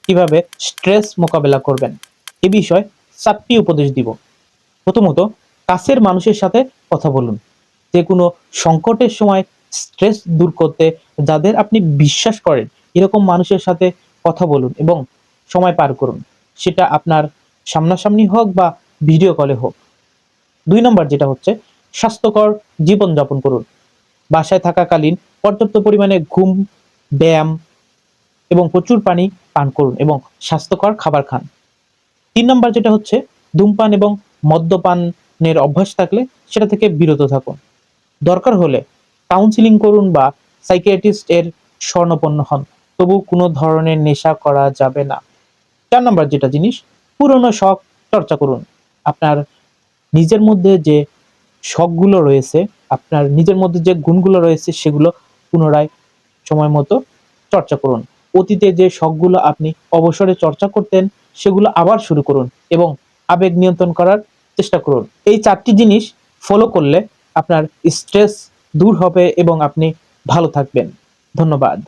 কিভাবে স্ট্রেস মোকাবেলা করবেন এ বিষয়ে 4টি উপদেশ দিব। প্রথমত, কাছের মানুষের সাথে কথা বলুন। যে কোনো সংকটের সময় স্ট্রেস দূর করতে যাদের আপনি বিশ্বাস করেন এরকম মানুষের সাথে কথা বলুন এবং সময় পার করুন, সেটা আপনার সামনাসামনি হোক বা ভিডিও কলে হোক। 2 নম্বর যেটা হচ্ছে, স্বাস্থ্যকর জীবনযাপন করুন। বাসায় থাকাকালীন পর্যাপ্ত পরিমাণে ঘুম, ব্যায়াম এবং প্রচুর পানি পান করুন এবং স্বাস্থ্যকর খাবার খান। 3 নম্বর যেটা হচ্ছে, ধূমপান এবং মদ্যপানের অভ্যাস থাকলে সেটা থেকে বিরত থাকুন। দরকার হলে কাউন্সিলিং করুন বা সাইকিয়াট্রিস্ট এর শরণাপন্ন হন, তবু কোনো ধরনের নেশা করা যাবে না। 4 নম্বর যেটা জিনিস, পুরনো শখ চর্চা করুন। আপনার নিজের মধ্যে যে শখগুলো রয়েছে, আপনার নিজের মধ্যে যে গুণগুলো রয়েছে সেগুলো পুনরায় সময় মতো চর্চা করুন। অতীতে যে শখগুলো আপনি অবসরে চর্চা করতেন সেগুলো আবার শুরু করুন এবং আবেগ নিয়ন্ত্রণ করার চেষ্টা করুন। এই 4টি জিনিস ফলো করলে আপনার স্ট্রেস দূর হবে এবং আপনি ভালো থাকবেন। ধন্যবাদ।